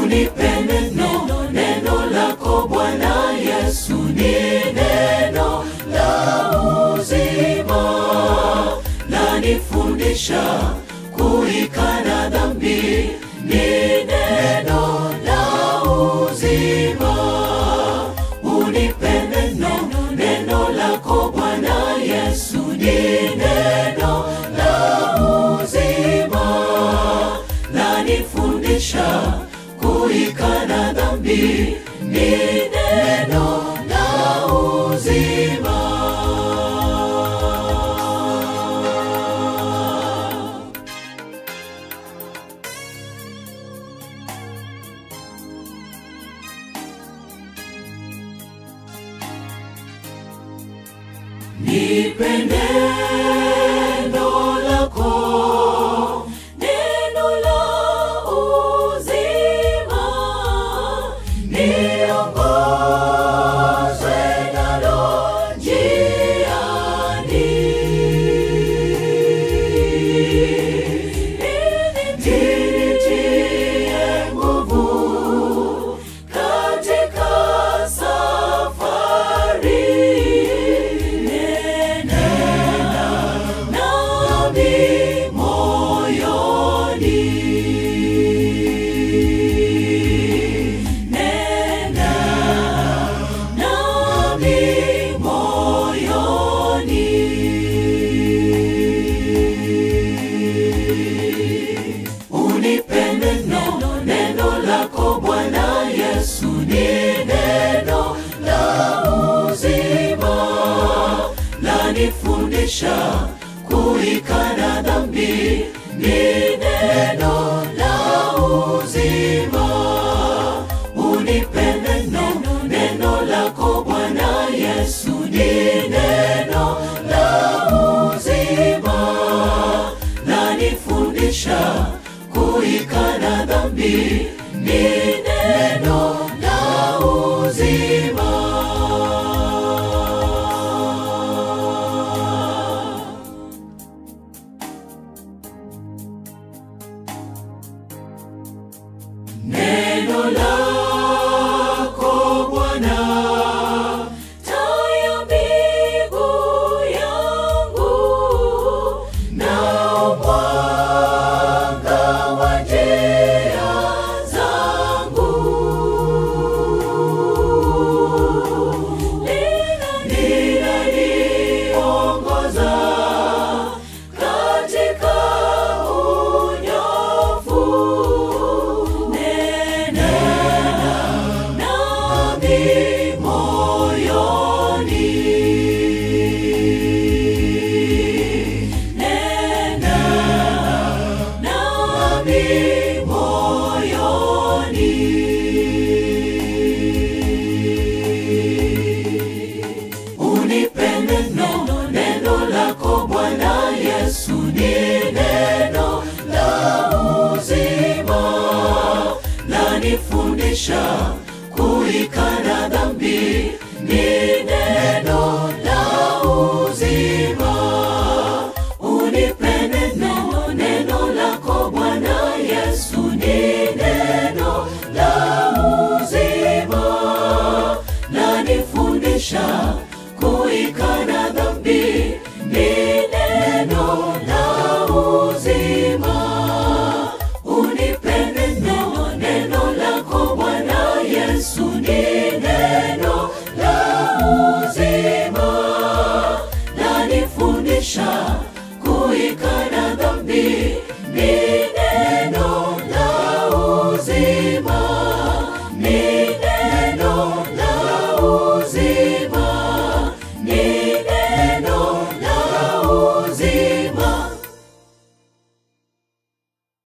Unipe neno lako Bwana Yesu, ni neno la uzima, lanifundisha kuikana dhambi, ni neno la uzima. Unipe neno lako Bwana Yesu, ni neno la uzima, lanifundisha kuikana dhambi, ni neno la uzima. Nipe neno lako, neno la uzima, niongozwe nalo njiani, nitie nguvu katika safari. Unipe neno lako Bwana Yesu, ni neno la uzima, lanifundisha kuikana dhambi, ni neno la uzima. Unipe neno lako Bwana Yesu, ni neno la uzima, lanifundisha kuikana dhambi, ni neno la uzima. Neno lako Bwana, taa ya miguu yangu na mwanga wa njia zangu, linaniongoza katika unyofu. Unipe neno lako Bwana Yesu, ni neno la uzima, lanifundisha kuikana dhambi, ni neno la uzima. Unipe neno lako Bwana Yesu, ni neno la uzima, lanifundisha kuikana dhambi, ni neno la uzima. Unipe neno lako Bwana Yesu, ni neno la uzima, lanifundisha kuikana dhambi, ni neno la uzima.